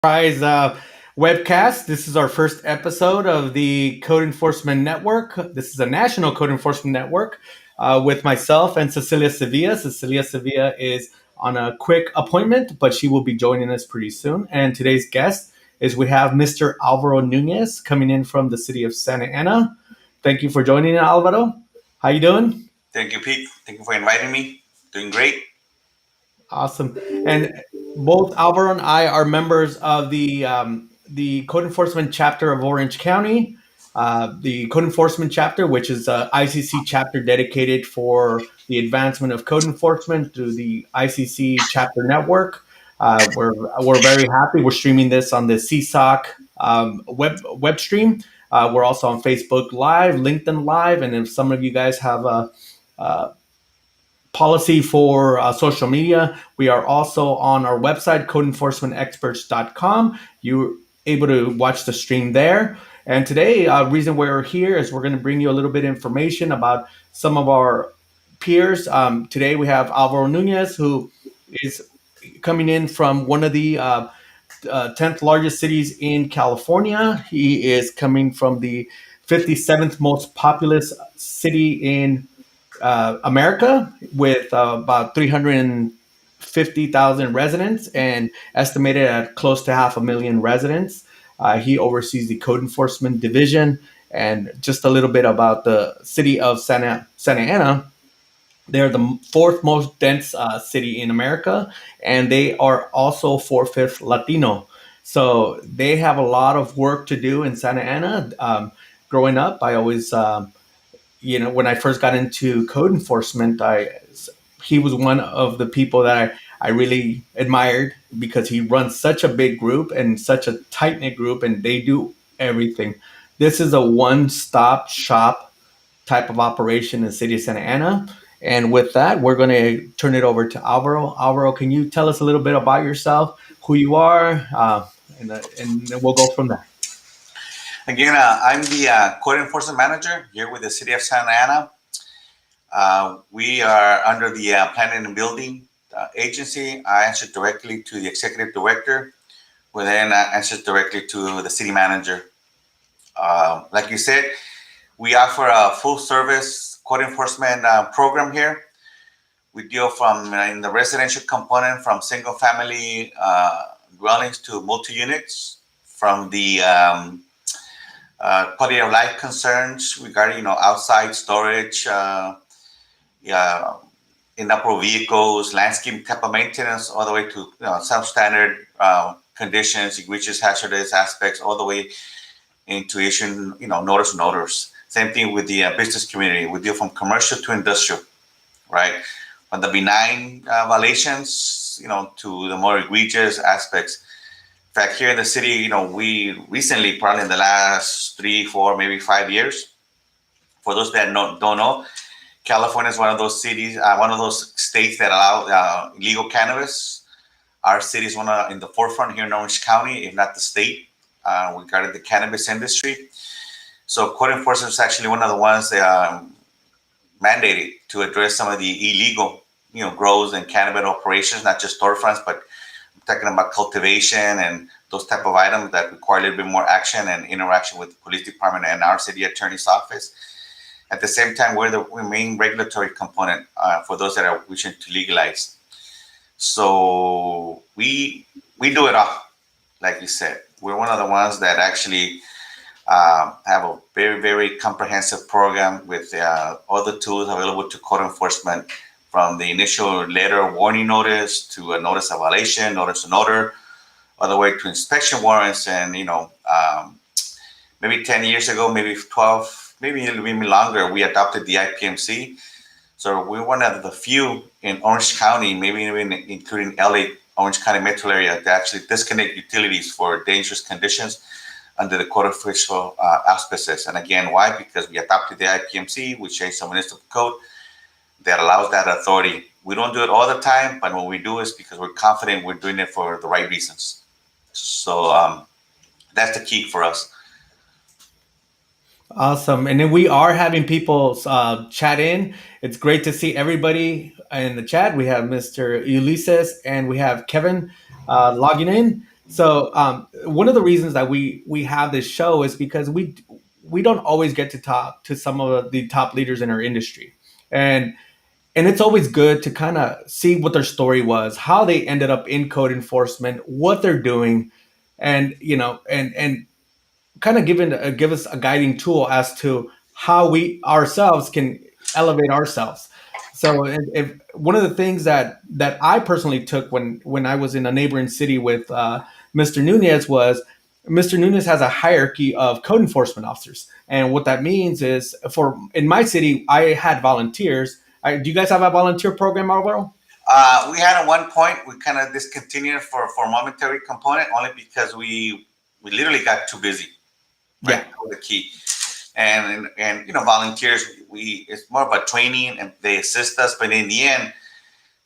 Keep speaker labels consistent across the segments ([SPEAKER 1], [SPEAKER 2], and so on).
[SPEAKER 1] Prize webcast. This is our first episode of the Code Enforcement Network. This is a national code enforcement network with myself and Cecilia Sevilla. Cecilia Sevilla is on a quick appointment, but she will be joining us pretty soon. And today's guest is we have Mr. Alvaro Nunez coming in from the city of Santa Ana. Thank you for joining, Alvaro. How you doing?
[SPEAKER 2] Thank you, Pete. Thank you for inviting me. Doing great.
[SPEAKER 1] Awesome. And both Alvaro and I are members of the code enforcement chapter of Orange County, the code enforcement chapter, which is a ICC chapter dedicated for the advancement of code enforcement through the ICC chapter network. We're very happy. We're streaming this on the CSOC web stream. We're also on Facebook Live, LinkedIn Live, and if some of you guys have a policy for social media. We are also on our website, codeenforcementexperts.com. You're able to watch the stream there. And today, reason we're here is we're going to bring you a little bit of information about some of our peers. Today, we have Alvaro Nunez, who is coming in from one of the 10th largest cities in California. He is coming from the 57th most populous city in America with about 350,000 residents and estimated at close to half a million residents. He oversees the code enforcement division. And just a little bit about the city of Santa Ana. They're the fourth most dense city in America, and they are also four-fifth Latino. So they have a lot of work to do in Santa Ana. Growing up, I always when I first got into code enforcement, he was one of the people that I really admired because he runs such a big group and such a tight knit group, and they do everything. This is a one stop shop type of operation in the city of Santa Ana. And with that, we're going to turn it over to Alvaro. Alvaro, can you tell us a little bit about yourself, who you are, and then we'll go from there.
[SPEAKER 2] Again, I'm the code enforcement manager here with the city of Santa Ana. We are under the planning and building agency. I answer directly to the executive director, who then answers directly to the city manager. Like you said, we offer a full service code enforcement program here. We deal from in the residential component from single family dwellings to multi units, from the quality of life concerns regarding outside storage, inoperable vehicles, landscape type of maintenance, all the way to substandard conditions, it reaches hazardous aspects, all the way into issuing notice and orders. Same thing with the business community. We deal from commercial to industrial, right? From the benign violations, to the more egregious aspects. In fact, here in the city, we recently, probably in the last 3, 4, maybe 5 years, for those that don't know, California is one of those cities, one of those states that allow legal cannabis. Our city is in the forefront here in Orange County, if not the state, regarding the cannabis industry. So code enforcement is actually one of the ones that mandated to address some of the illegal, grows and cannabis operations, not just storefronts, but talking about cultivation and those type of items that require a little bit more action and interaction with the police department and our city attorney's office. At the same time, we're the main regulatory component for those that are wishing to legalize. So we do it all, like you said. We're one of the ones that actually have a very, very comprehensive program with all the tools available to code enforcement, from the initial letter of warning notice to a notice of violation, notice and order, all the way to inspection warrants. And, maybe 10 years ago, maybe 12, maybe a little bit longer, we adopted the IPMC. So we're one of the few in Orange County, maybe even including LA, Orange County metro area, to actually disconnect utilities for dangerous conditions under the code official auspices. And again, why? Because we adopted the IPMC, we changed some municipal code that allows that authority. We don't do it all the time, but when we do, it's because we're confident we're doing it for the right reasons. So that's the key for us.
[SPEAKER 1] Awesome. And then we are having people chat in. It's great to see everybody in the chat. We have Mr. Ulysses and we have Kevin logging in. So one of the reasons that we have this show is because we don't always get to talk to some of the top leaders in our industry, and it's always good to kind of see what their story was, how they ended up in code enforcement, what they're doing, and and kind of give us a guiding tool as to how we ourselves can elevate ourselves. So if one of the things that I personally took when I was in a neighboring city with Mr. Nunez was Mr. Nunez has a hierarchy of code enforcement officers, and what that means is for in my city I had volunteers. Do you guys have a volunteer program, Alvaro?
[SPEAKER 2] We had at one point, we kind of discontinued for momentary component only because we literally got too busy, right?
[SPEAKER 1] Yeah.
[SPEAKER 2] That was the key. And volunteers, we it's more of a training and they assist us, but in the end,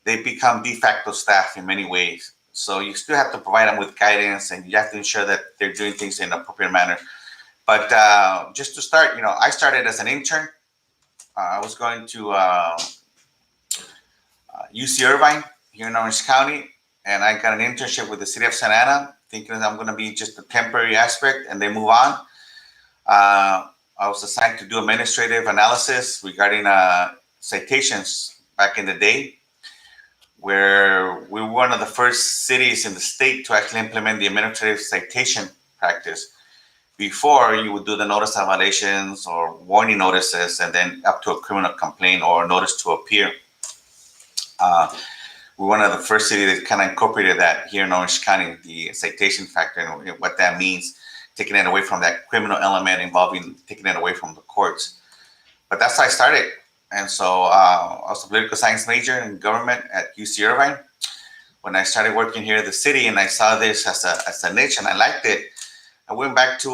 [SPEAKER 2] they become de facto staff in many ways. So you still have to provide them with guidance, and you have to ensure that they're doing things in an appropriate manner. But just to start, I started as an intern. I was going to UC Irvine here in Orange County, and I got an internship with the city of Santa Ana, thinking that I'm going to be just a temporary aspect and then move on. I was assigned to do administrative analysis regarding citations back in the day, where we were one of the first cities in the state to actually implement the administrative citation practice. Before, you would do the notice of violations or warning notices, and then up to a criminal complaint or notice to appear. We're one of the first cities that kind of incorporated that here in Orange County, the citation factor and what that means, taking it away from that criminal element involving taking it away from the courts. But that's how I started. And so I was a political science major in government at UC Irvine. When I started working here in the city and I saw this as a niche and I liked it, I went back to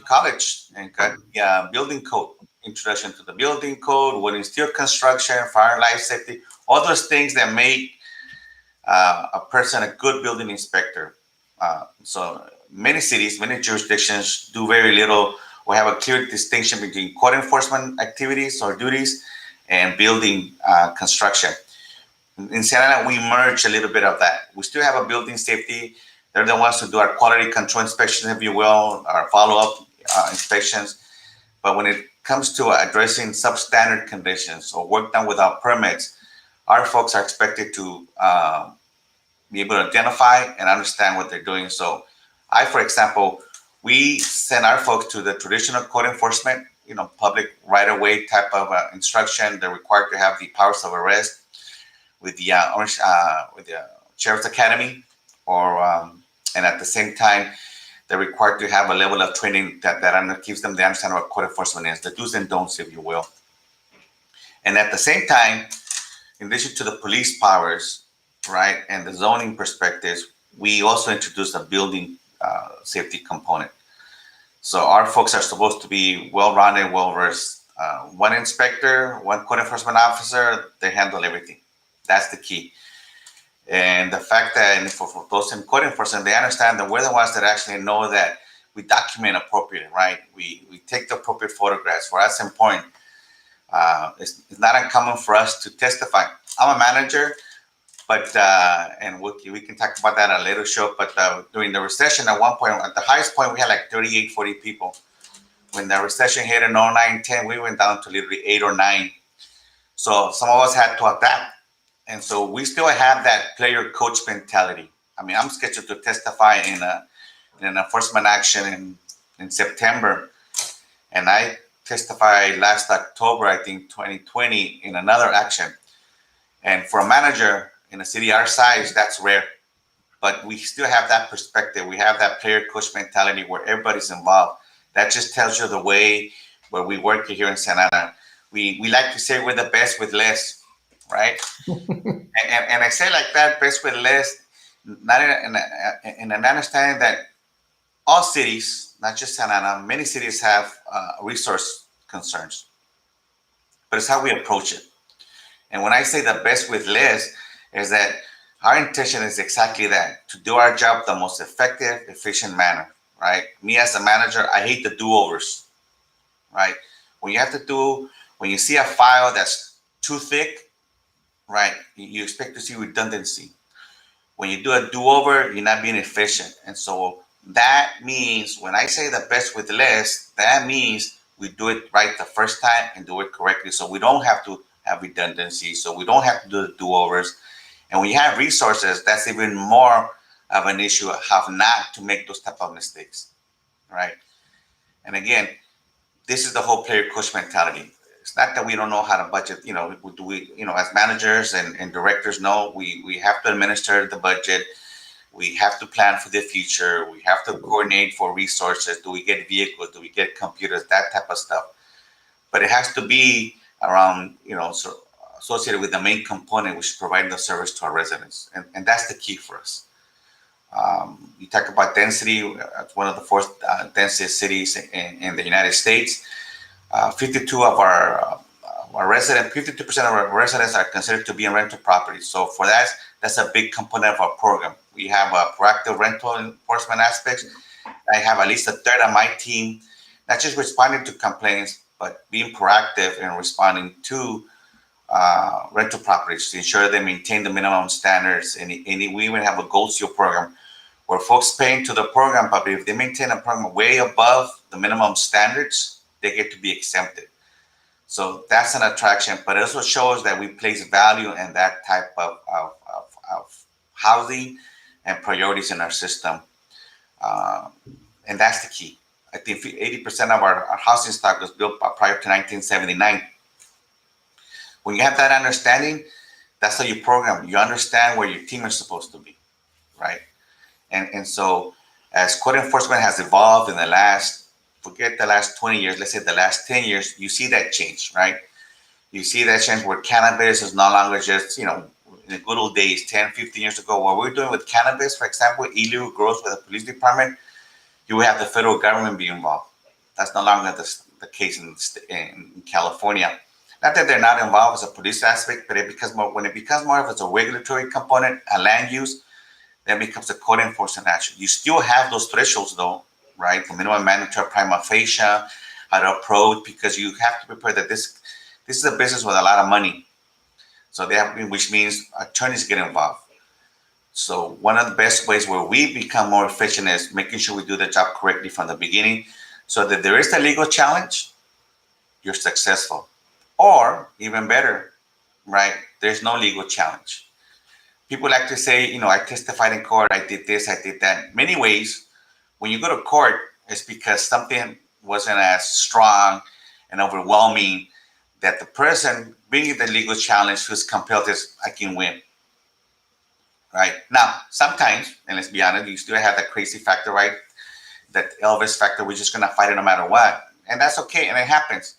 [SPEAKER 2] college and got the building code, introduction to the building code, wooden steel construction, fire and life safety, all those things that make a person a good building inspector. So many cities, many jurisdictions do very little. We have a clear distinction between code enforcement activities or duties and building construction. In Santa Ana, we merge a little bit of that. We still have a building safety. They're the ones who do our quality control inspections, if you will, our follow-up inspections. But when it comes to addressing substandard conditions or work done without permits, our folks are expected to be able to identify and understand what they're doing. So for example, we send our folks to the traditional code enforcement, public right-of-way type of instruction. They're required to have the powers of arrest with the Sheriff's Academy, and at the same time, they're required to have a level of training that gives them the understanding of what code enforcement is, the do's and don'ts, if you will. And at the same time, in addition to the police powers, right, and the zoning perspectives, we also introduced a building safety component. So our folks are supposed to be well-rounded, well-versed. One inspector, one code enforcement officer, they handle everything. That's the key. And the fact that for those in code enforcement, they understand that we're the ones that actually know that we document appropriately, right? We take the appropriate photographs. For us, important. It's not uncommon for us to testify. I'm a manager, but and we can talk about that at a later show. But during the recession, at one point, at the highest point, we had like 38, 40 people. When the recession hit in 09, 10, we went down to literally 8 or 9. So some of us had to adapt. And so we still have that player coach mentality. I mean, I'm scheduled to testify in an enforcement action in September. And I testified last October, I think 2020, in another action. And for a manager in a city our size, that's rare. But we still have that perspective. We have that player coach mentality where everybody's involved. That just tells you the way where we work here in Santa Ana. We like to say we're the best with less, right? and I say like that, best with less, not in an understanding that all cities, not just Santa Ana, many cities have resource concerns. But it's how we approach it. And when I say the best with less, is that our intention is exactly that, to do our job the most effective, efficient manner, right? Me as a manager, I hate the do-overs, right? When you see a file that's too thick, right, you expect to see redundancy. When you do a do-over, you're not being efficient. And so that means when I say the best with less, that means we do it right the first time and do it correctly. So we don't have to have redundancy. So we don't have to do the do-overs. And when you have resources, that's even more of an issue of how not to make those type of mistakes, right? And again, this is the whole player coach mentality. It's not that we don't know how to budget. As managers and directors know, we have to administer the budget. We have to plan for the future. We have to coordinate for resources. Do we get vehicles? Do we get computers? That type of stuff. But it has to be around, associated with the main component, which is providing the service to our residents. And that's the key for us. You talk about density. It's one of the fourth densest cities in the United States. 52 of our residents, 52% of our residents are considered to be in rental properties. So for that, that's a big component of our program. We have a proactive rental enforcement aspects. I have at least a third of my team, not just responding to complaints, but being proactive in responding to rental properties to ensure they maintain the minimum standards. And we even have a Gold Seal program where folks pay into the program, but if they maintain a program way above the minimum standards, they get to be exempted. So that's an attraction, but it also shows that we place value in that type of housing and priorities in our system. And that's the key. I think 80% of our housing stock was built prior to 1979. When you have that understanding, that's how you program. You understand where your team is supposed to be, right? And so as code enforcement has evolved in the last, forget the last 20 years, let's say the last 10 years, you see that change, right? You see that change where cannabis is no longer just, in the good old days, 10, 15 years ago, what we're doing with cannabis, for example, illegal growth with the police department, you would have the federal government be involved. That's no longer the case in California. Not that they're not involved as a police aspect, but when it becomes more of a regulatory component, a land use, then becomes a code enforcement action. You still have those thresholds though, right? The minimum mandatory prima facie, how to approach, because you have to prepare that this is a business with a lot of money. So which means attorneys get involved. So one of the best ways where we become more efficient is making sure we do the job correctly from the beginning, so that there is a legal challenge, you're successful. Or even better, right? There's no legal challenge. People like to say, I testified in court, I did this, I did that. Many ways, when you go to court, it's because something wasn't as strong and overwhelming that the person bringing the legal challenge feels compelled to, I can win. Right? Now, sometimes, and let's be honest, you still have that crazy factor, right? That Elvis factor, we're just going to fight it no matter what. And that's okay, and it happens.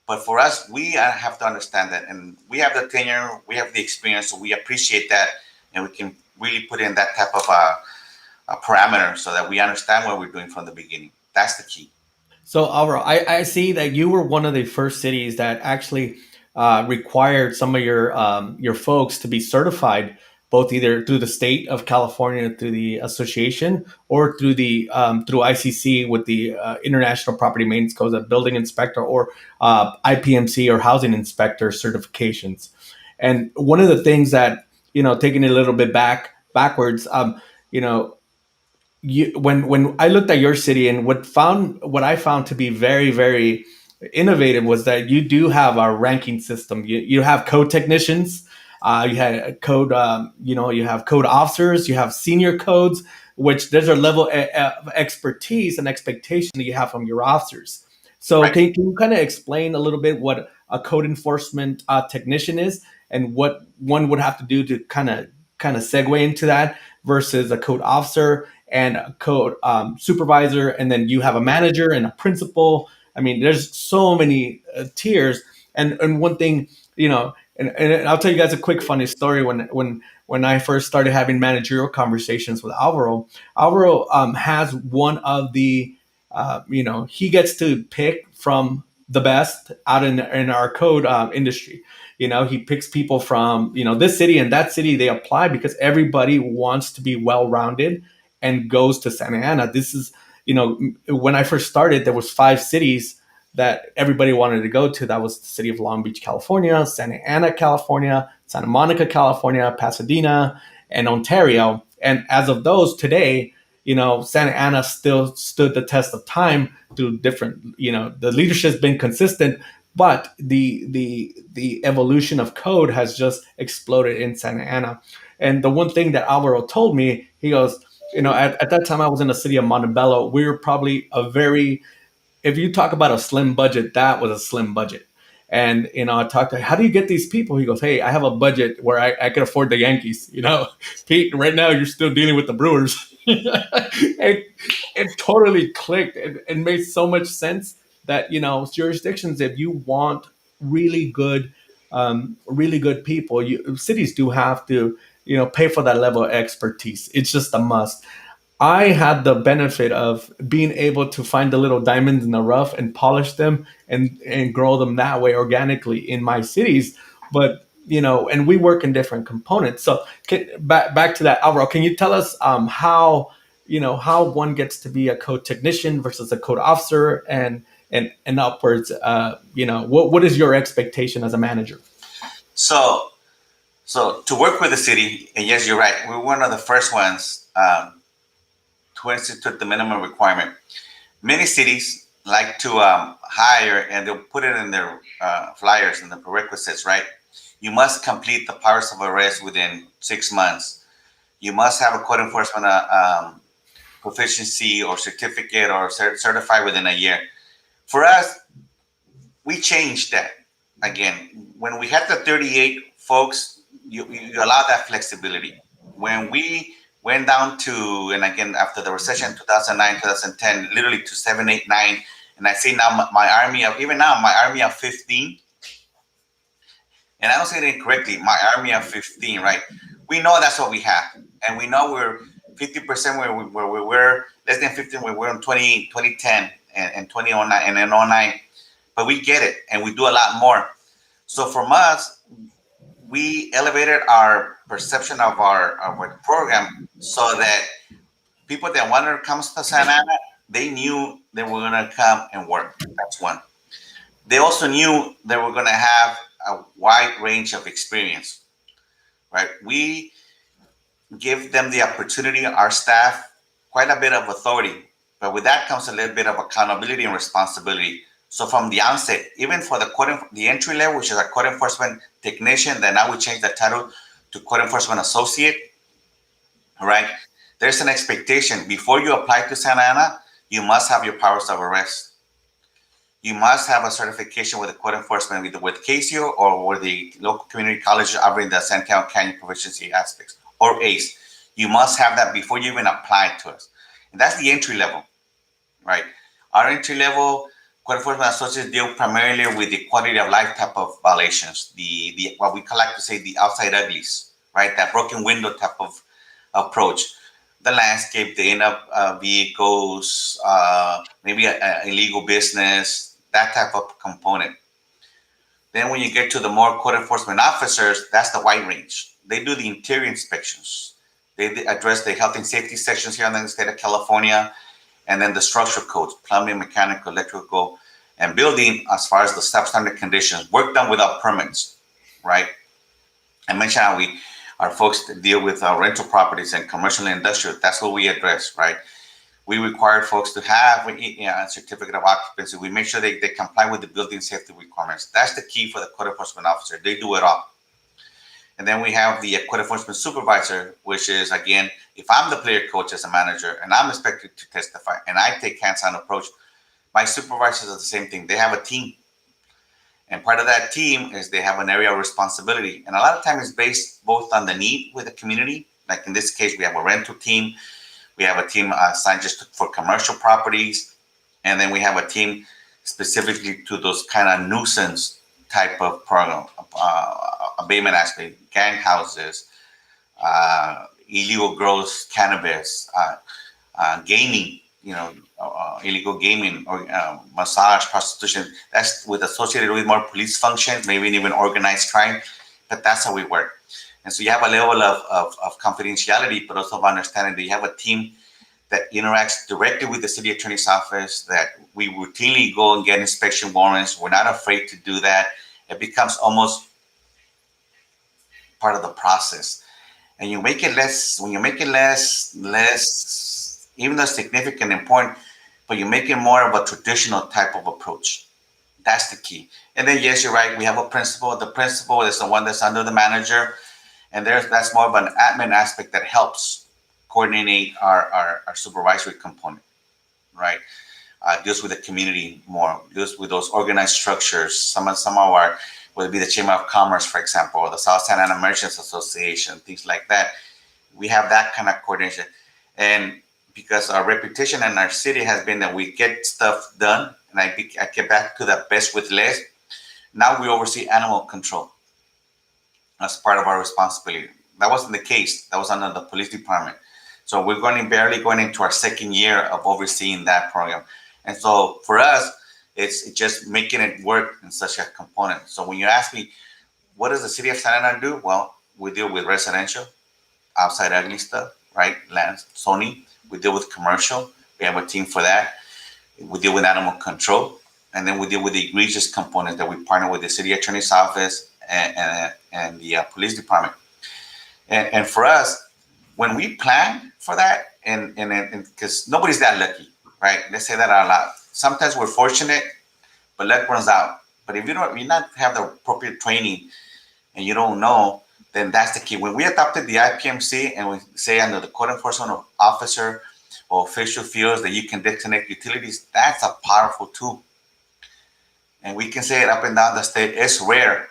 [SPEAKER 2] But for us, we have to understand that. And we have the tenure, we have the experience, so we appreciate that. And we can really put in that type of a parameter so that we understand what we're doing from the beginning. That's the key.
[SPEAKER 1] So, Alvaro, I see that you were one of the first cities that actually required some of your folks to be certified, both either through the state of California, through the association, or through through ICC with the International Property Maintenance Codes, a building inspector, or IPMC or housing inspector certifications. And one of the things that, taking it a little bit backwards, when I looked at your city, and what I found to be very, very innovative was that you do have a ranking system. You have code technicians, you had code, you have code officers, you have senior codes, which there's a level of expertise and expectation that you have from your officers. So
[SPEAKER 2] Right.
[SPEAKER 1] can you kind of explain a little bit what a code enforcement technician is, and what one would have to do to kind of segue into that versus a code officer and a code supervisor, and then you have a manager and a principal. I mean, there's so many tiers. And one thing, and I'll tell you guys a quick funny story. When I first started having managerial conversations with Alvaro, has one of the, he gets to pick from the best out in our code industry. He picks people from, this city and that city. They apply because everybody wants to be well-rounded and goes to Santa Ana. This is, when I first started, there was 5 cities that everybody wanted to go to. That was the city of Long Beach, California, Santa Ana, California, Santa Monica, California, Pasadena, and Ontario. And as of those today, Santa Ana still stood the test of time through different, the leadership's been consistent, but the evolution of code has just exploded in Santa Ana. And the one thing that Alvaro told me, he goes, at that time I was in the city of Montebello. We were probably a very, if you talk about a slim budget, that was a slim budget. And I talked to, how do you get these people? He goes, hey, I have a budget where I can afford the Yankees. Pete, right now you're still dealing with the Brewers. It totally clicked. It made so much sense that jurisdictions, if you want really good, really good people, cities do have to pay for that level of expertise. It's just a must. I had the benefit of being able to find the little diamonds in the rough and polish them and grow them that way organically in my cities. But and we work in different components. So back to that, Alvaro, can you tell us how how one gets to be a code technician versus a code officer and upwards? What is your expectation as a manager?
[SPEAKER 2] So, to work with the city, and yes, you're right. We were one of the first ones to institute the minimum requirement. Many cities like to hire, and they'll put it in their flyers and the prerequisites, right? You must complete the powers of arrest within 6 months. You must have a code enforcement proficiency or certificate or certified within a year. For us, we changed that. Again, when we had the 38 folks, you allow that flexibility. When we went down to, and again, after the recession, 2009, 2010, literally to 7, 8, 9, and I say now my army of, even now, my army of 15, and I don't say it incorrectly, my army of 15, right? We know that's what we have. And we know we're 50% where we were, less than 15 where we were in 2010 and 2009 and then 09. But we get it, and we do a lot more. So from us, we elevated our perception of our program so that people that wanted to come to Santa Ana, they knew they were going to come and work. That's one. They also knew they were going to have a wide range of experience, right? We give them the opportunity, our staff, quite a bit of authority, but with that comes a little bit of accountability and responsibility. So from the onset, even for the entry level, which is a code enforcement technician, then now we change the title to code enforcement associate, right? There's an expectation. Before you apply to Santa Ana, you must have your powers of arrest. You must have a certification with the code enforcement, either with CASIO or with the local community college offering the San Diego Canyon proficiency aspects, or ACE. You must have that before you even apply to us. And that's the entry level, right? Our entry level code enforcement associates deal primarily with the quality of life type of violations, the what we like to say the outside uglies, right? That broken window type of approach. The landscape, the in-up vehicles, maybe an illegal business, that type of component. Then when you get to the more code enforcement officers, that's the wide range. They do the interior inspections. They address the health and safety sections here in the state of California, and then the structural codes, plumbing, mechanical, electrical, and building as far as the substandard conditions, work done without permits, right? I mentioned how our folks deal with rental properties and commercial and industrial. That's what we address, right? We require folks to have a certificate of occupancy. We make sure they comply with the building safety requirements. That's the key for the code enforcement officer. They do it all. And then we have the code enforcement supervisor, which is, again, if I'm the player coach as a manager and I'm expected to testify and I take hands-on approach, my supervisors are the same thing. They have a team. And part of that team is they have an area of responsibility. And a lot of times it's based both on the need with the community. Like in this case, we have a rental team. We have a team assigned just for commercial properties. And then we have a team specifically to those kind of nuisance type of program, abatement aspect, gang houses, illegal grows cannabis, gaming, illegal gaming, or massage, prostitution. That's with associated with more police functions, maybe even organized crime. But that's how we work. And so you have a level of confidentiality, but also of understanding that you have a team that interacts directly with the city attorney's office, that we routinely go and get inspection warrants. We're not afraid to do that. It becomes almost part of the process. And you make it less, when you make it less, even though significant and important, but you make it more of a traditional type of approach. That's the key. And then, yes, you're right. We have a principal. The principal is the one that's under the manager, and that's more of an admin aspect that helps coordinate our supervisory component, right? Deals with the community more, deals with those organized structures. Some of our, whether it be the Chamber of Commerce, for example, or the South Santa Ana Merchants Association, things like that. We have that kind of coordination. And because our reputation in our city has been that we get stuff done, and I get back to that best with less. Now we oversee animal control as part of our responsibility. That wasn't the case. That was under the police department. So we're barely going into our second year of overseeing that program. And so for us, it's just making it work in such a component. So when you ask me, what does the city of Santa Ana do? Well, we deal with residential, outside ugly stuff, right? Land, zoning. We deal with commercial. We have a team for that. We deal with animal control. And then we deal with the egregious components that we partner with the city attorney's office and the police department. And for us, when we plan for that, and because nobody's that lucky, right? Let's say that out loud. Sometimes we're fortunate, but luck runs out. But if you not have the appropriate training and you don't know, then that's the key. When we adopted the IPMC and we say under the code enforcement officer or official feels that you can disconnect utilities, that's a powerful tool. And we can say it up and down the state. It's rare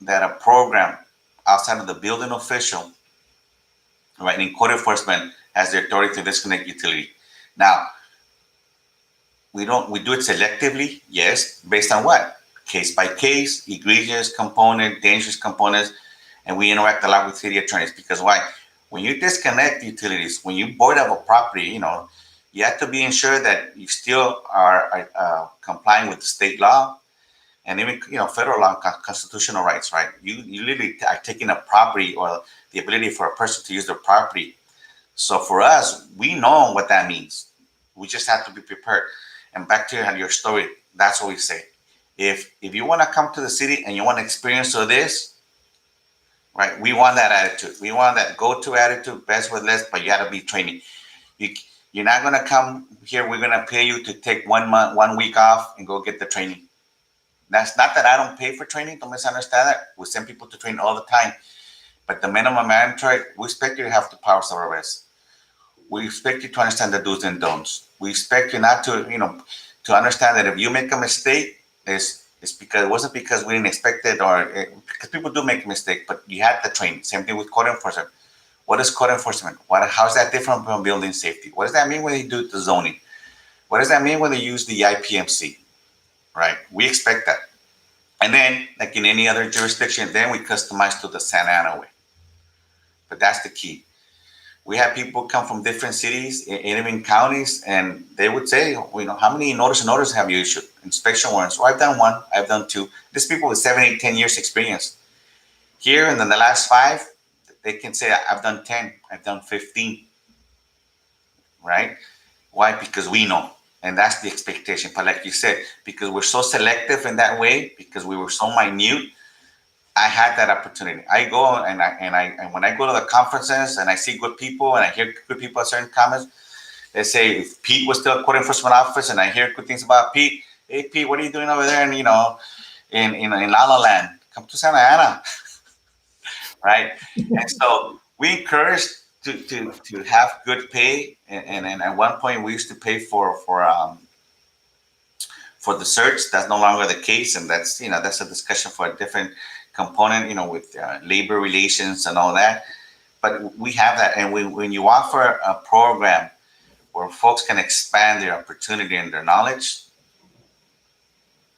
[SPEAKER 2] that a program outside of the building official, right, in code enforcement has the authority to disconnect utility. Now, we do it selectively, yes, based on what? Case by case, egregious component, dangerous components, and we interact a lot with city attorneys because why? When you disconnect utilities, when you board up a property, you have to be ensured that you still are complying with the state law and even federal law, constitutional rights, right? You literally are taking a property or the ability for a person to use their property. So for us, we know what that means. We just have to be prepared. And back to your story, that's what we say. If you want to come to the city and you want to experience all this, right? We want that attitude. We want that go-to attitude, best with less, but you got to be training. You're not going to come here. We're going to pay you to take 1 week off and go get the training. That's not that I don't pay for training. Don't misunderstand that. We send people to train all the time. But the minimum mandatory, we expect you to have the powers of arrest. We expect you to understand the do's and don'ts. We expect you not to, to understand that if you make a mistake, it's because it wasn't because we didn't expect it or because people do make a mistake, but you had the training. Same thing with code enforcement. What is code enforcement? How is that different from building safety? What does that mean when they do the zoning? What does that mean when they use the IPMC? Right? We expect that. And then, like in any other jurisdiction, then we customize to the Santa Ana way. But that's the key. We have people come from different cities, even counties, and they would say, how many notice and orders have you issued? Inspection warrants. Well, I've done 1, I've done 2. These people with 7, 8, 10 years experience. Here, and then the last 5, they can say, I've done 10, I've done 15. Right? Why? Because we know. And that's the expectation. But like you said, because we're so selective in that way, because we were so minute, I had that opportunity. I go and when I go to the conferences and I see good people and I hear good people at certain comments, they say if Pete was still a code enforcement officer and I hear good things about Pete, hey Pete, what are you doing over there? And in La La Land, come to Santa Ana, right? And so we encourage to have good pay. And at one point we used to pay for the search. That's no longer the case, and that's a discussion for a different component, with labor relations and all that. But we have that, and when you offer a program where folks can expand their opportunity and their knowledge,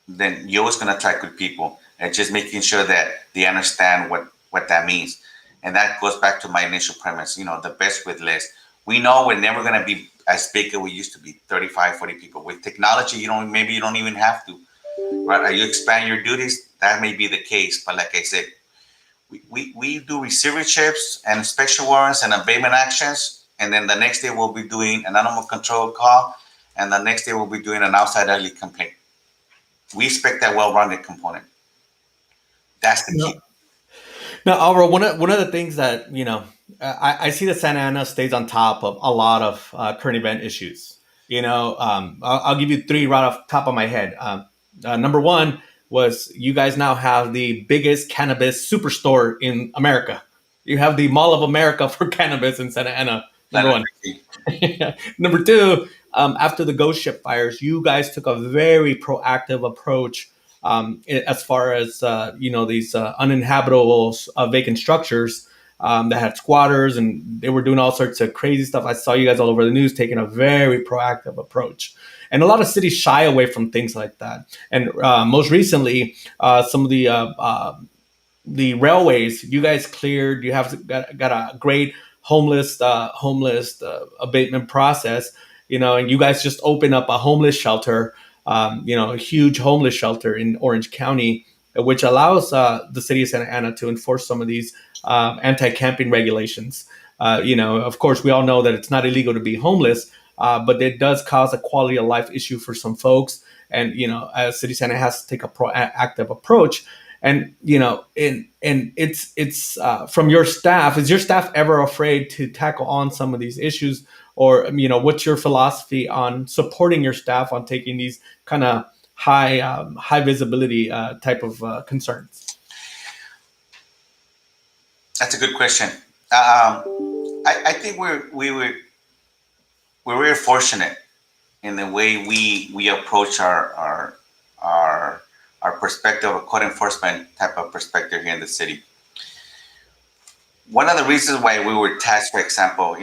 [SPEAKER 2] then you're always going to attract good people, and just making sure that they understand what that means. And that goes back to my initial premise, the best with less. We know we're never going to be as big as we used to be, 35, 40 people. With technology, maybe you don't even have to, right? You expand your duties, that may be the case. But like I said, we do receiverships and inspection warrants and abatement actions. And then the next day we'll be doing an animal control call. And the next day we'll be doing an outside ugly complaint. We expect that well-rounded component. That's the key.
[SPEAKER 1] Now, Alvaro, one of the things that I see that Santa Ana stays on top of a lot of current event issues. I'll give you three right off the top of my head. Number one was you guys now have the biggest cannabis superstore in America. You have the Mall of America for cannabis in Santa Ana. Number one. Number two, after the ghost ship fires, you guys took a very proactive approach as far as these uninhabitable vacant structures that had squatters, and they were doing all sorts of crazy stuff. I saw you guys all over the news taking a very proactive approach. And a lot of cities shy away from things like that. And most recently, some of the railways you guys cleared. You have got a great homeless abatement process, and you guys just opened up a homeless shelter, a huge homeless shelter in Orange County, which allows the city of Santa Ana to enforce some of these anti-camping regulations. Of course, we all know that it's not illegal to be homeless, but it does cause a quality of life issue for some folks. And City Santa has to take a proactive approach. And it's from your staff. Is your staff ever afraid to tackle on some of these issues, or what's your philosophy on supporting your staff on taking these kind of high visibility type of concerns?
[SPEAKER 2] That's a good question. I think we're very fortunate in the way we approach our perspective, a code enforcement type of perspective here in the city. One of the reasons why we were tasked, for example,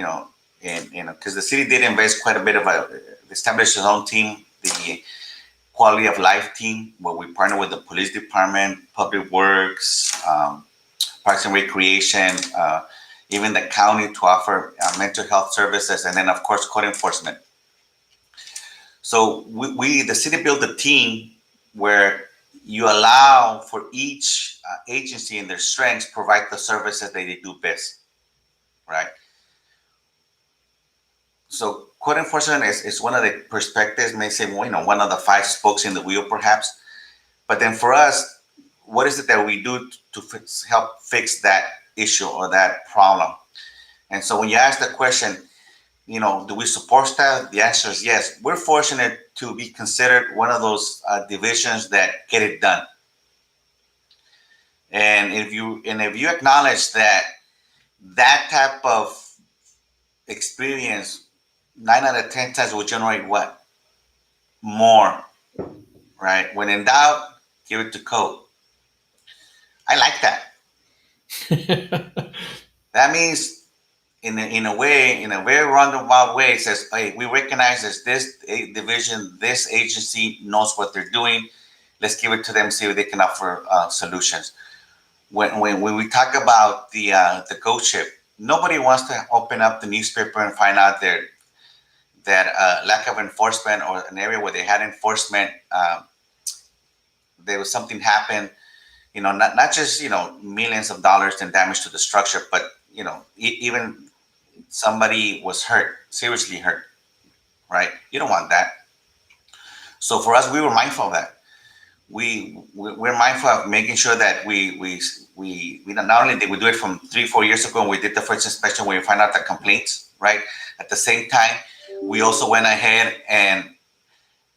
[SPEAKER 2] because the city did invest quite a bit of establish its own team, the quality of life team, where we partner with the police department, public works, parks and recreation, even the county to offer mental health services, and then of course code enforcement. So the city built a team where you allow for each agency and their strengths provide the services that they do best, right? So code enforcement is one of the perspectives, may say, one of the five spokes in the wheel, perhaps. But then for us, what is it that we do to help fix that issue or that problem? And so when you ask the question, do we support staff? The answer is yes. We're fortunate to be considered one of those divisions that get it done. And if you acknowledge that type of experience, 9 out of 10 times will generate what? More, right? When in doubt, give it to code. I like that. That means in a way, in a very roundabout way, it says, hey, we recognize that this division, this agency knows what they're doing. Let's give it to them, see if they can offer solutions. When we talk about the ghost ship, nobody wants to open up the newspaper and find out that lack of enforcement, or an area where they had enforcement, there was something happened. Not just millions of dollars in damage to the structure, but even somebody was hurt, seriously hurt, right? You don't want that. So for us, we were mindful of that. We're mindful of making sure that we not only did we do it from 3-4 years ago when we did the first inspection, where we find out the complaints, right? At the same time, we also went ahead and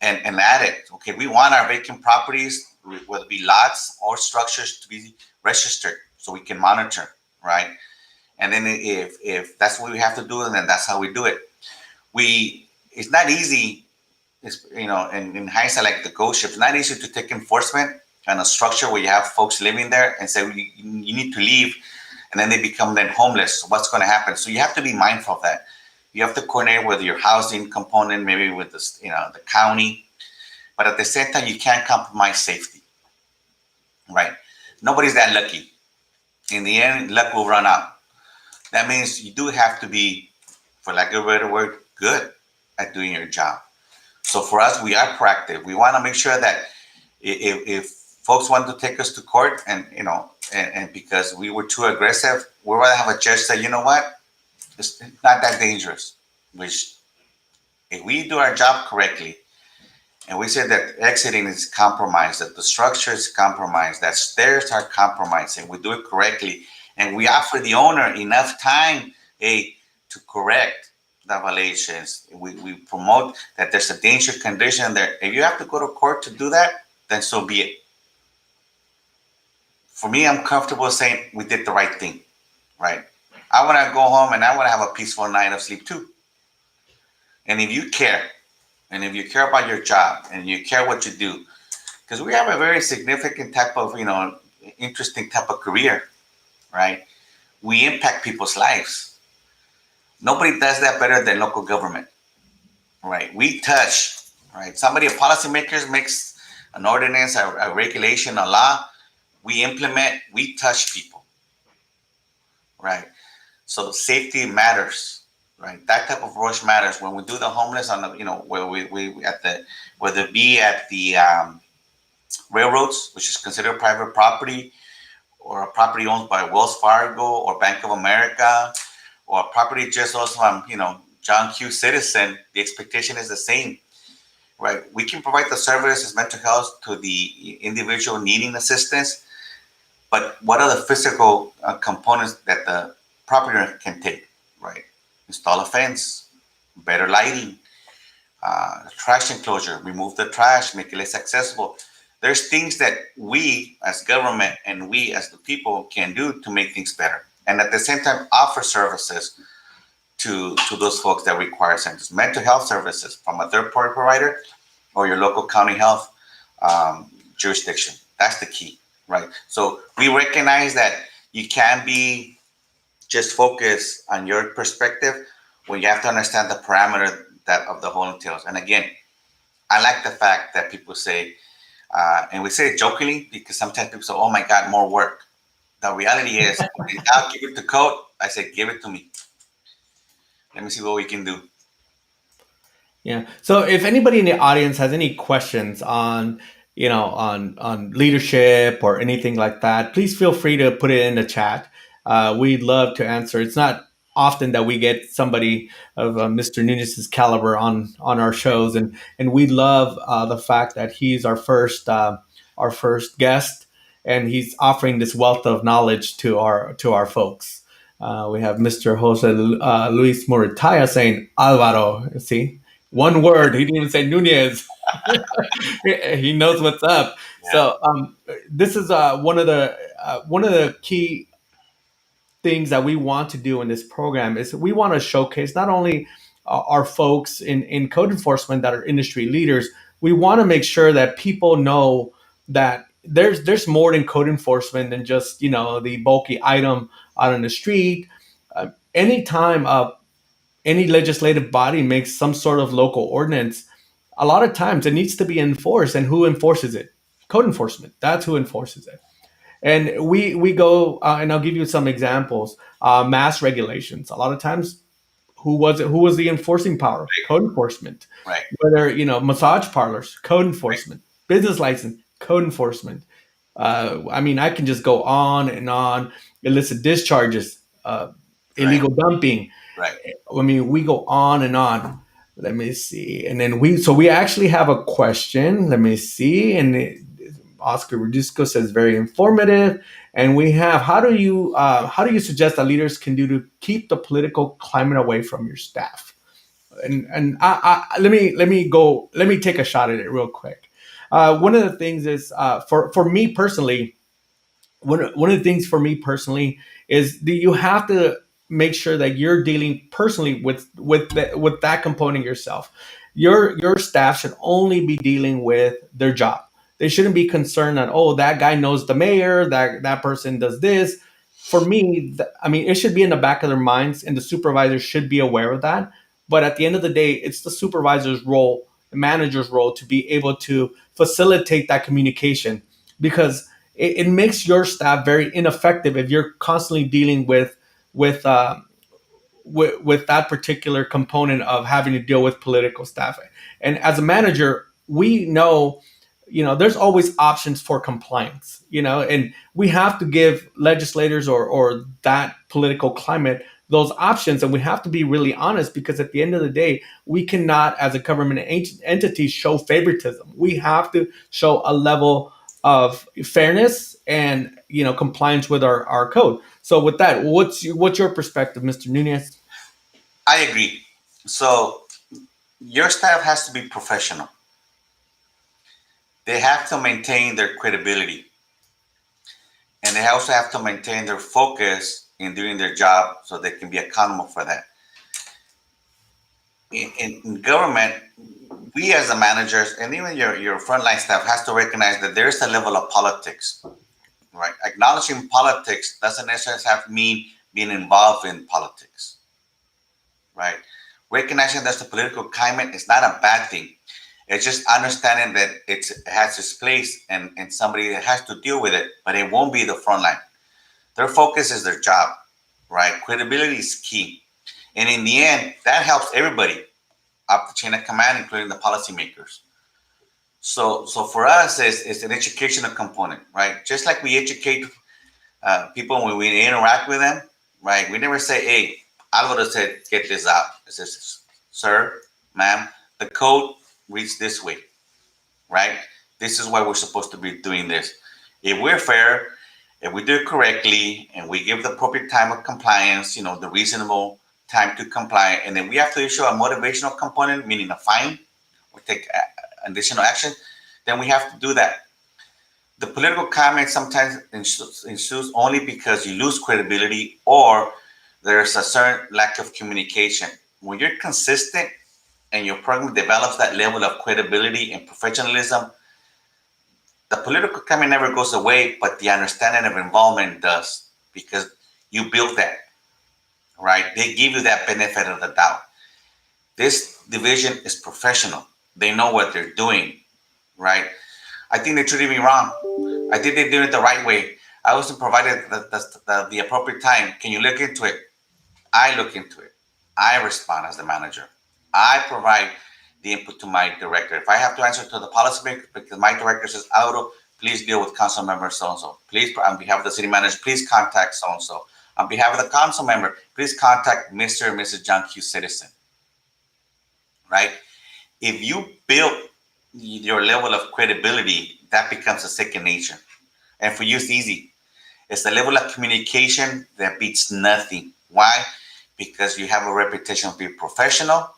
[SPEAKER 2] added, okay, we want our vacant properties, whether it be lots or structures, to be registered so we can monitor, right? And then if that's what we have to do, then that's how we do it. It's not easy, in hindsight, like the ghost ship, it's not easy to take enforcement on a structure where you have folks living there and say, you need to leave, and then they become then homeless. So what's going to happen? So you have to be mindful of that. You have to coordinate with your housing component, maybe with the county, but at the same time, you can't compromise safety, right? Nobody's that lucky. In the end, luck will run out. That means you do have to be, for lack of a better word, good at doing your job. So for us, we are proactive. We want to make sure that if folks want to take us to court, and because we were too aggressive, we'd rather have a judge say, you know what, it's not that dangerous. Which, if we do our job correctly, And we said that exiting is compromised, that the structure is compromised, that stairs are compromised, and we do it correctly. And we offer the owner enough time, to correct the violations. We promote that there's a danger condition there. If you have to go to court to do that, then so be it. For me, I'm comfortable saying we did the right thing, right? I want to go home and I want to have a peaceful night of sleep too. And if you care, and if you care about your job and you care what you do, because we have a very significant type of, interesting type of career, right? We impact people's lives. Nobody does that better than local government, right? We touch, right? Somebody, a policymaker makes an ordinance, a regulation, a law. We implement, we touch people, right? So safety matters, right? That type of rush matters. When we do the homeless on the, where we at the, whether it be at the railroads, which is considered private property, or a property owned by Wells Fargo or Bank of America, or a property just also from, John Q. Citizen, the expectation is the same, right? We can provide the services, mental health to the individual needing assistance, but what are the physical components that the property owner can take, right? Install a fence, better lighting, trash enclosure, remove the trash, make it less accessible. There's things that we as government and we as the people can do to make things better. And at the same time, offer services to those folks that require centers, mental health services from a third party provider or your local county health jurisdiction. That's the key, right? So we recognize that you can't be just focused on your perspective when you have to understand the parameter that of the whole entails. And again, I like the fact that people say, and we say it jokingly because sometimes people say, "Oh my God, more work." The reality is, I'll give it to code. I say, "Give it to me. Let me see what we can do."
[SPEAKER 1] Yeah. So if anybody in the audience has any questions on, on leadership or anything like that, please feel free to put it in the chat. We'd love to answer. It's not often that we get somebody of Mr. Nunez's caliber on our shows, and we love the fact that he's our first guest, and he's offering this wealth of knowledge to our folks. We have Mr. Jose Luis Muritaya saying Alvaro. See, one word. He didn't even say Nunez. He knows what's up.
[SPEAKER 2] Yeah.
[SPEAKER 1] So this is one of the key things that we want to do in this program is we want to showcase not only our folks in code enforcement that are industry leaders. We want to make sure that people know that there's more than code enforcement than just the bulky item out on the street. Anytime any legislative body makes some sort of local ordinance, a lot of times it needs to be enforced. And who enforces it? Code enforcement. That's who enforces it. And we go, and I'll give you some examples. Mass regulations. A lot of times, who was it? Who was the enforcing power? Code enforcement.
[SPEAKER 2] Right.
[SPEAKER 1] Whether massage parlors, code enforcement. Business license, code enforcement. I mean, I can just go on and on. Illicit discharges, illegal dumping.
[SPEAKER 2] Right.
[SPEAKER 1] I mean, we go on and on. Let me see. And then we actually have a question. Let me see. And Oscar Rudisco says very informative. And we have how do you suggest that leaders can do to keep the political climate away from your staff? And let me take a shot at it real quick. One of the things is for me personally, one of the things for me personally is that you have to make sure that you're dealing personally with that component yourself. Your staff should only be dealing with their job. They shouldn't be concerned that, oh, that guy knows the mayor, that person does this. For me, I mean, it should be in the back of their minds, and the supervisor should be aware of that. But at the end of the day, it's the supervisor's role, the manager's role, to be able to facilitate that communication, because it makes your staff very ineffective if you're constantly dealing with uh, with that particular component of having to deal with political staff. And as a manager, we know, there's always options for compliance, and we have to give legislators or that political climate those options, and we have to be really honest, because at the end of the day, we cannot, as a government entity, show favoritism. We have to show a level of fairness and, compliance with our code. So with that, what's your perspective, Mr. Nunez?
[SPEAKER 2] I agree. So your staff has to be professional. They have to maintain their credibility, and they also have to maintain their focus in doing their job so they can be accountable for that. In government, we as the managers and even your frontline staff has to recognize that there is a level of politics, right? Acknowledging politics doesn't necessarily have to mean being involved in politics, right? Recognizing that the political climate is not a bad thing. It's just understanding that it has its place, and somebody has to deal with it, but it won't be the front line. Their focus is their job, right? Credibility is key. And in the end, that helps everybody up the chain of command, including the policymakers. So for us, it's an educational component, right? Just like we educate people when we interact with them, right? We never say, hey, Alvaro said, get this out. It says, sir, ma'am, the code reads this way, right? This is why we're supposed to be doing this. If we're fair, if we do it correctly, and we give the appropriate time of compliance, the reasonable time to comply, and then we have to issue a motivational component, meaning a fine or take additional action, then we have to do that. The political comment sometimes ensues only because you lose credibility or there's a certain lack of communication. When you're consistent and your program develops that level of credibility and professionalism, the political comment never goes away, but the understanding of involvement does, because you built that, right? They give you that benefit of the doubt. This division is professional. They know what they're doing, right? I think they treated me wrong. I think they did it the right way. I wasn't provided the appropriate time. Can you look into it? I look into it. I respond as the manager. I provide the input to my director. If I have to answer to the policymaker because my director says, Alvaro, please deal with council member so-and-so. Please, on behalf of the city manager, please contact so-and-so. On behalf of the council member, please contact Mr. and Mrs. John Q. Citizen, right? If you build your level of credibility, that becomes a second nature. And for you, it's easy. It's the level of communication that beats nothing. Why? Because you have a reputation of being professional,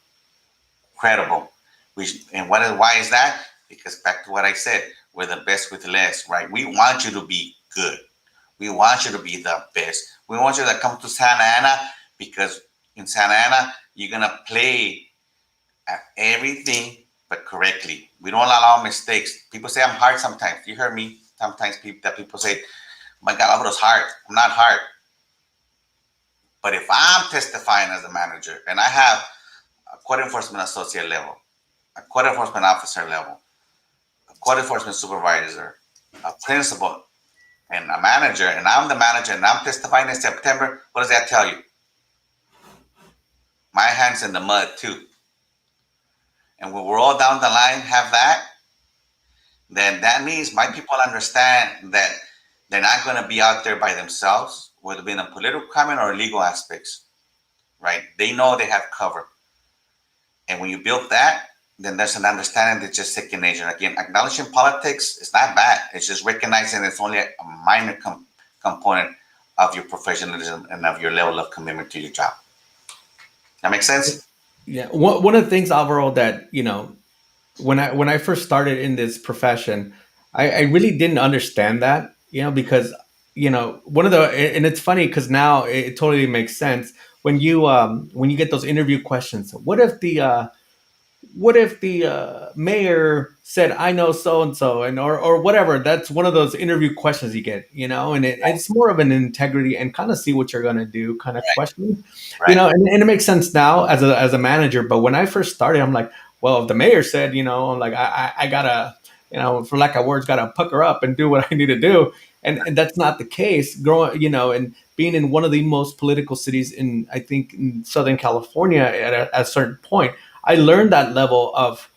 [SPEAKER 2] credible. Why is that? Because back to what I said, we're the best with less, right? We want you to be good. We want you to be the best. We want you to come to Santa Ana, because in Santa Ana, you're going to play at everything but correctly. We don't allow mistakes. People say I'm hard sometimes. You heard me. Sometimes people say, my God, Alvaro's hard. I'm not hard. But if I'm testifying as a manager and I have a code enforcement associate level, a code enforcement officer level, a code enforcement supervisor, a principal, and a manager, and I'm the manager, and I'm testifying in September, what does that tell you? My hand's in the mud too. And when we're all down the line have that, then that means my people understand that they're not going to be out there by themselves, whether it be in a political comment or legal aspects, right? They know they have cover. And when you build that, then there's an understanding that's just second nature. Again, acknowledging politics is not bad. It's just recognizing it's only a minor component of your professionalism and of your level of commitment to your job. That makes sense?
[SPEAKER 1] Yeah. One of the things, Alvaro, that, when I first started in this profession, I really didn't understand that, because, one of the, and it's funny because now it totally makes sense when you get those interview questions. What if the mayor said, I know so and so, and or whatever? That's one of those interview questions you get, and it's more of an integrity and kind of see what you're going to do kind of question,
[SPEAKER 2] Right.
[SPEAKER 1] and it makes sense now as a manager. But when I first started, I'm like, well, if the mayor said, I'm like, I gotta, for lack of words, gotta pucker up and do what I need to do, and that's not the case. Growing, and being in one of the most political cities I think in Southern California at a certain point, I learned that level of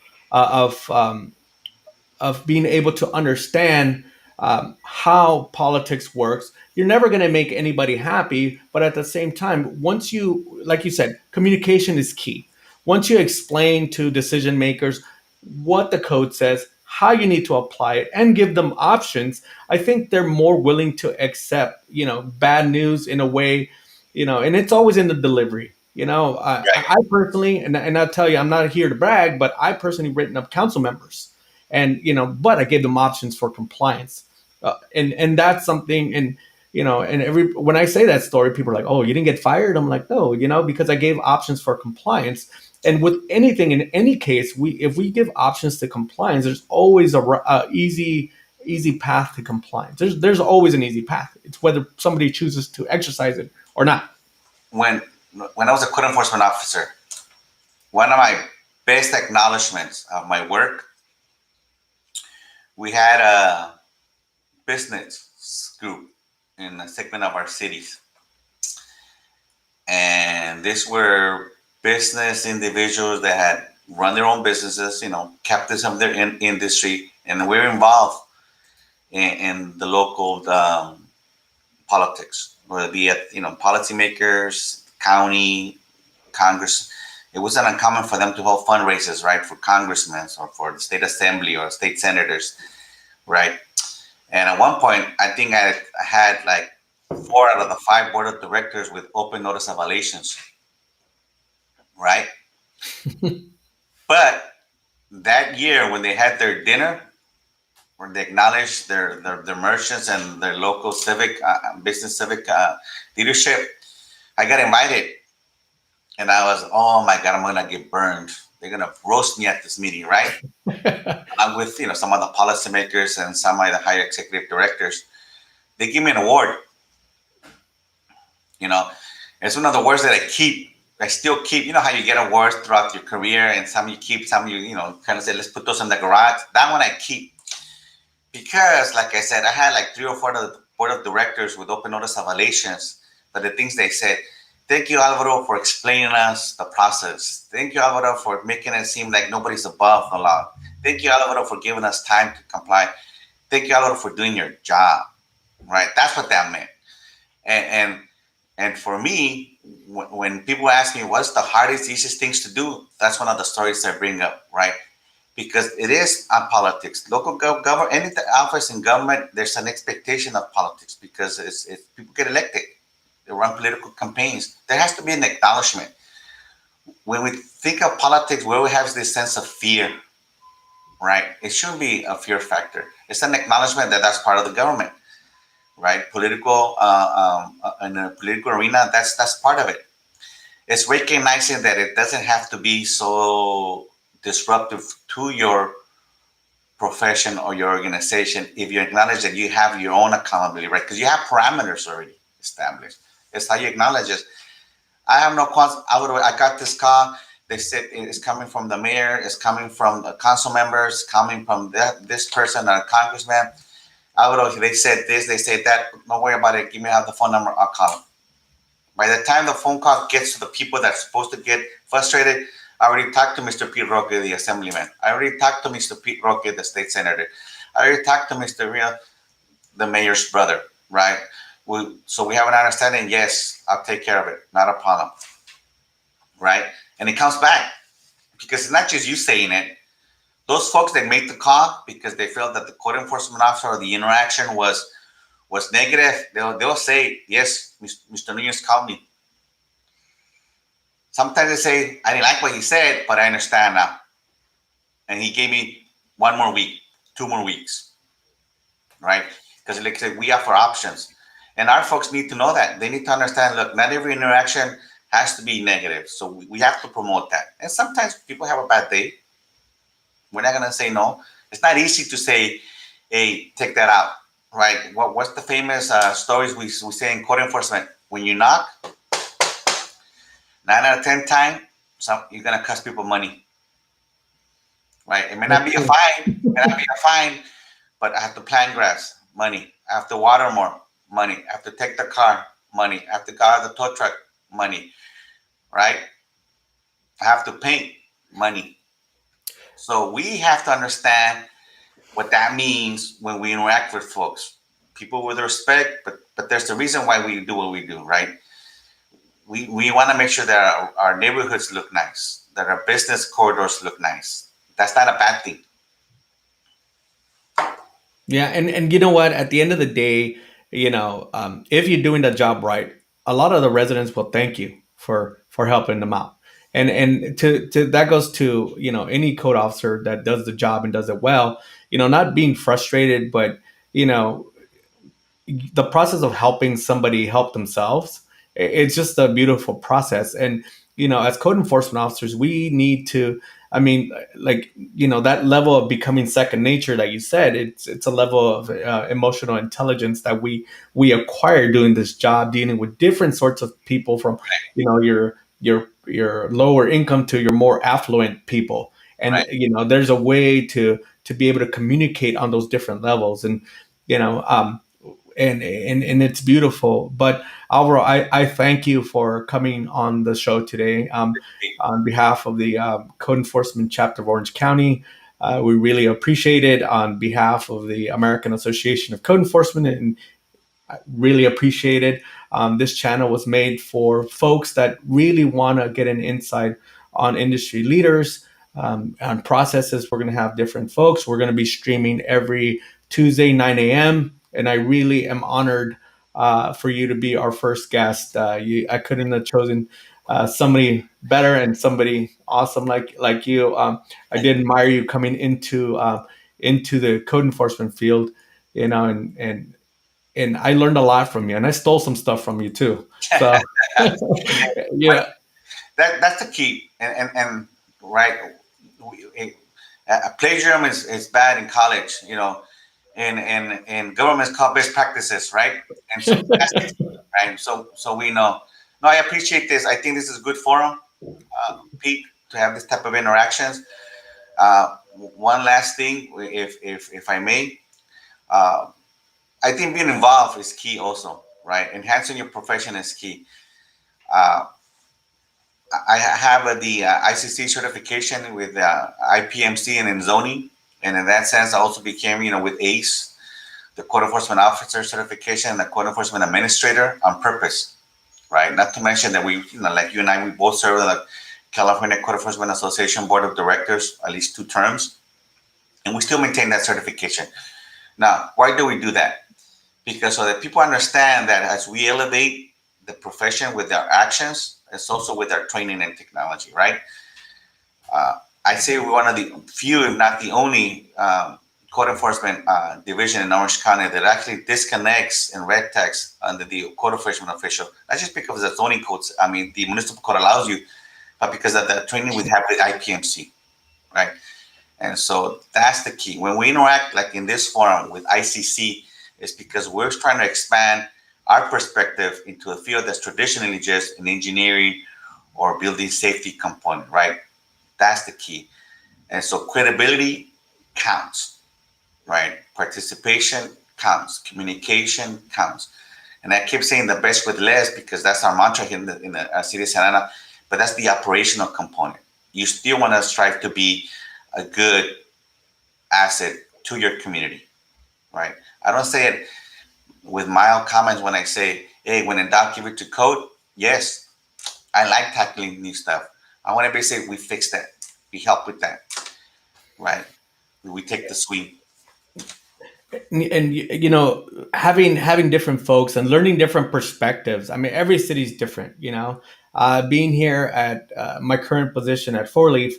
[SPEAKER 1] being able to understand how politics works. You're never going to make anybody happy, but at the same time, once you, like you said, communication is key. Once you explain to decision makers what the code says, how you need to apply it, and give them options, I think they're more willing to accept, bad news in a way, and it's always in the delivery. I personally, and I'll tell you, I'm not here to brag, but I personally written up council members, and but I gave them options for compliance, and that's something. And every when I say that story, people are like, "Oh, you didn't get fired?" I'm like, "No, because I gave options for compliance." And with anything, in any case, if we give options to compliance, there's always a easy path to compliance. There's always an easy path. It's whether somebody chooses to exercise it or not.
[SPEAKER 2] When when I was a code enforcement officer, one of my best acknowledgments of my work, we had a business group in a segment of our cities, and these were business individuals that had run their own businesses, captains of their industry, and we're involved in the local politics, whether it be at policymakers, county, Congress. It wasn't uncommon for them to hold fundraisers, right, for congressmen or for the state assembly or state senators, right? And at one point, I think I had like 4 out of the 5 board of directors with open notice of violations, right? But that year, when they had their dinner, where they acknowledged their merchants and their local business civic leadership, I got invited, and I was, oh my God, I'm gonna get burned. They're gonna roast me at this meeting, right? I'm with some of the policymakers and some of the higher executive directors. They give me an award. You know, it's one of the awards that I still keep. You know how you get awards throughout your career, and some you keep, some you kind of say, let's put those in the garage. That one I keep because, like I said, I had like 3 or 4 of the board of directors with open notice of violations. But the things they said, thank you, Alvaro, for explaining us the process. Thank you, Alvaro, for making it seem like nobody's above the law. Thank you, Alvaro, for giving us time to comply. Thank you, Alvaro, for doing your job. Right? That's what that meant. And for me, when people ask me what's the hardest, easiest things to do, that's one of the stories I bring up, right? Because it is on politics. Local government, any office in government, there's an expectation of politics because it's people get elected. They run political campaigns. There has to be an acknowledgement. When we think of politics, we always have this sense of fear, right? It shouldn't be a fear factor. It's an acknowledgement that that's part of the government, right? Political, in a political arena, that's part of it. It's recognizing that it doesn't have to be so disruptive to your profession or your organization if you acknowledge that you have your own accountability, right? Because you have parameters already established. It's how you acknowledge it. I have no qualms. I got this call. They said it's coming from the mayor, it's coming from the council members, coming from this person, a congressman. They said this, they said that. Don't worry about it. Give me the phone number. I'll call them. By the time the phone call gets to the people that's supposed to get frustrated, I already talked to Mr. Pete Roque, the assemblyman. I already talked to Mr. Pete Roque, the state senator. I already talked to Mr. Real, the mayor's brother, right? So we have an understanding. Yes, I'll take care of it. Not a problem, right? And it comes back because it's not just you saying it. Those folks that made the call because they felt that the code enforcement officer or the interaction was negative, they'll say, yes, Mr. Nunez called me. Sometimes they say, I didn't like what he said, but I understand now. And he gave me 1 more week, 2 more weeks, right? Because like I said, we offer options. And our folks need to know that. They need to understand, look, not every interaction has to be negative. So we have to promote that. And sometimes people have a bad day. We're not going to say no. It's not easy to say, hey, take that out, right? What's the famous stories we say in code enforcement? When you knock, 9 out of 10 times, you're going to cost people money, right? It may not be a fine, but I have to plant grass, money. I have to water more, money. I have to take the car, money. I have to guard the tow truck, money, right? I have to paint, money. So we have to understand what that means when we interact with folks, people with respect, but there's the reason why we do what we do, right? We want to make sure that our neighborhoods look nice, that our business corridors look nice. That's not a bad thing.
[SPEAKER 1] Yeah, and you know what? At the end of the day, if you're doing the job right, a lot of the residents will thank you for helping them out. And to that goes to any code officer that does the job and does it well. Not being frustrated, but you know the process of helping somebody help themselves, it's just a beautiful process. And as code enforcement officers, we need to, I mean, like, that level of becoming second nature that you said, it's a level of emotional intelligence that we acquire doing this job, dealing with different sorts of people, from your lower income to your more affluent people. And
[SPEAKER 2] Right.
[SPEAKER 1] there's a way to be able to communicate on those different levels. And you know and it's beautiful. But Alvaro, I thank you for coming on the show today. On behalf of the Code Enforcement Chapter of Orange County, we really appreciate it. On behalf of the American Association of Code Enforcement, and I really appreciate it. This channel was made for folks that really want to get an insight on industry leaders, on processes. We're going to have different folks. We're going to be streaming every Tuesday, 9 a.m. And I really am honored for you to be our first guest. I couldn't have chosen somebody better and somebody awesome like you. I did admire you coming into the code enforcement field, and I learned a lot from you, and I stole some stuff from you too. So,
[SPEAKER 2] Well,
[SPEAKER 1] yeah,
[SPEAKER 2] that's the key, and right, plagiarism is bad in college, and governments call best practices, right? And so that's it, right? So we know. No, I appreciate this. I think this is a good forum, Pete, to have this type of interactions. One last thing, if I may, uh, I think being involved is key also, right? Enhancing your profession is key. Uh, I have the ICC certification with IPMC and in zoning, and in that sense, I also became, with ACE, the Code Enforcement Officer certification, and the Code Enforcement Administrator on purpose, right? Not to mention that we, like you and I, we both serve on the California Code Enforcement Association Board of Directors at least 2 terms, and we still maintain that certification. Now, why do we do that? Because so that people understand that as we elevate the profession with our actions, it's also with our training and technology, right? I say we're one of the few, if not the only, code enforcement division in Orange County that actually disconnects and red text under the code enforcement official, not just because of the zoning codes, I mean, the municipal code allows you, but because of the training we have with IPMC, right? And so that's the key. When we interact, like in this forum with ICC, it's because we're trying to expand our perspective into a field that's traditionally just an engineering or building safety component, right? That's the key. And so credibility counts, right? Participation counts, communication counts. And I keep saying the best with less because that's our mantra here in the city of Santa Ana, but that's the operational component. You still want to strive to be a good asset to your community, right? I don't say it with mild comments when I say, hey, when in doubt, give it to code. Yes, I like tackling new stuff. I want everybody to say, we fix that. We help with that, right? We take the swing.
[SPEAKER 1] and having different folks and learning different perspectives. I mean, every city's different. Being here at my current position at Four Leaf,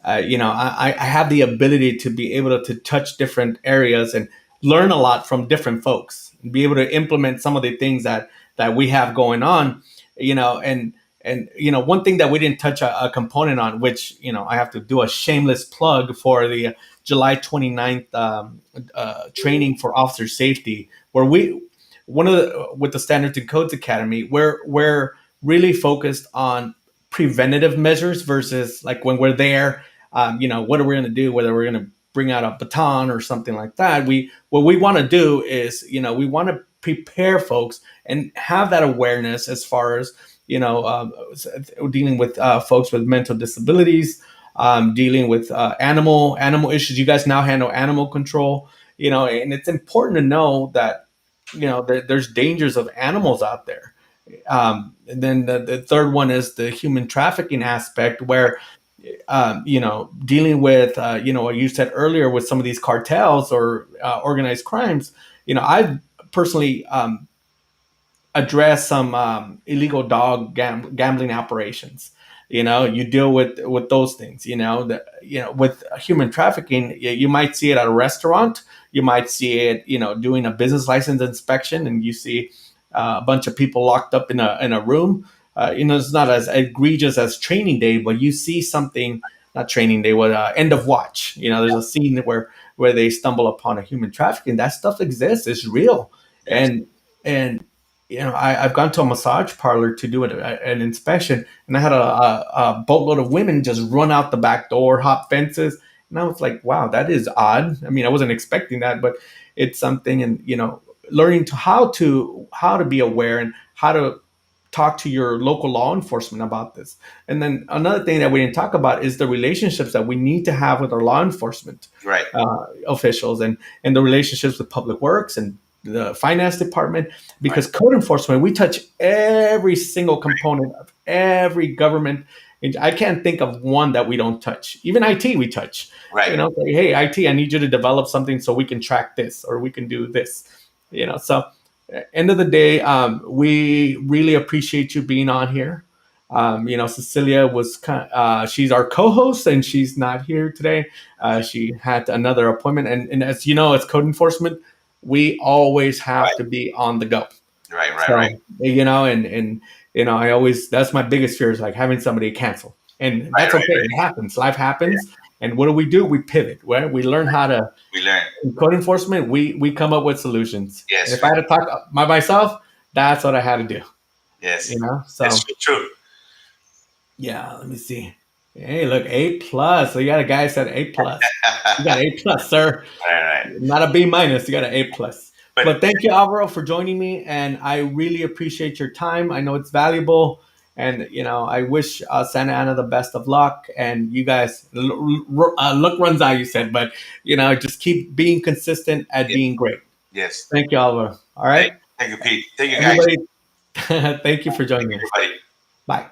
[SPEAKER 1] I have the ability to be able to touch different areas and learn a lot from different folks and be able to implement some of the things that we have going on. One thing that we didn't touch a component on, which I have to do a shameless plug for the July 29th training for officer safety, where with the Standards and Codes Academy, we're really focused on preventative measures versus like when we're there. What are we going to do? Whether we're going to bring out a baton or something like that. What we want to do is, we want to prepare folks and have that awareness as far as dealing with folks with mental disabilities, dealing with animal issues. You guys now handle animal control, and it's important to know that there's dangers of animals out there. And then the third one is the human trafficking aspect, where dealing with what you said earlier with some of these cartels or organized crimes. I've personally addressed some illegal dog gambling operations. You deal with those things. With human trafficking, you might see it at a restaurant. You might see it, doing a business license inspection, and you see a bunch of people locked up in a room. It's not as egregious as Training Day, but you see something. Not Training Day, but End of Watch. There's a scene where they stumble upon a human trafficking. That stuff exists. It's real,
[SPEAKER 2] Yes.
[SPEAKER 1] and I've gone to a massage parlor to do an inspection, and I had a boatload of women just run out the back door, hop fences, and I was like, "Wow, that is odd." I mean, I wasn't expecting that, but it's something, and learning how to be aware and how to talk to your local law enforcement about this. And then another thing that we didn't talk about is the relationships that we need to have with our law enforcement
[SPEAKER 2] Right.
[SPEAKER 1] officials, and the relationships with public works and the finance department, because code enforcement, we touch every single component of every government. And I can't think of one that we don't touch. Even IT, we touch.
[SPEAKER 2] Right.
[SPEAKER 1] Say, hey, IT, I need you to develop something so we can track this or we can do this. So end of the day, we really appreciate you being on here. Cecilia was she's our co-host, and she's not here today. She had another appointment, and as you know, as code enforcement, we always have
[SPEAKER 2] Right.
[SPEAKER 1] to be on the go.
[SPEAKER 2] Right. Right.
[SPEAKER 1] So,
[SPEAKER 2] Right.
[SPEAKER 1] and I always, that's my biggest fear, is like having somebody cancel, and that's
[SPEAKER 2] Right,
[SPEAKER 1] okay. It happens. Life happens, and what do? We pivot. Right? We learn how to.
[SPEAKER 2] We learn.
[SPEAKER 1] In code enforcement, we come up with solutions.
[SPEAKER 2] Yes.
[SPEAKER 1] And if I had to talk by myself, that's what I had to do.
[SPEAKER 2] Yes.
[SPEAKER 1] So
[SPEAKER 2] It's true.
[SPEAKER 1] yeah, let me see. Hey, look, A+. So you got a guy who said A+. You got A+, sir.
[SPEAKER 2] Right.
[SPEAKER 1] Not a B-. You got an A+.
[SPEAKER 2] But-
[SPEAKER 1] But thank you, Alvaro, for joining me, and I really appreciate your time. I know it's valuable, and I wish Santa Ana the best of luck. And you guys, luck runs out, you said, but just keep being consistent at being great.
[SPEAKER 2] Yes.
[SPEAKER 1] Thank you, Alvaro. All right,
[SPEAKER 2] Thank you, Pete. Thank you, guys.
[SPEAKER 1] everybody. Thank you for joining us.
[SPEAKER 2] Everybody.
[SPEAKER 1] Bye.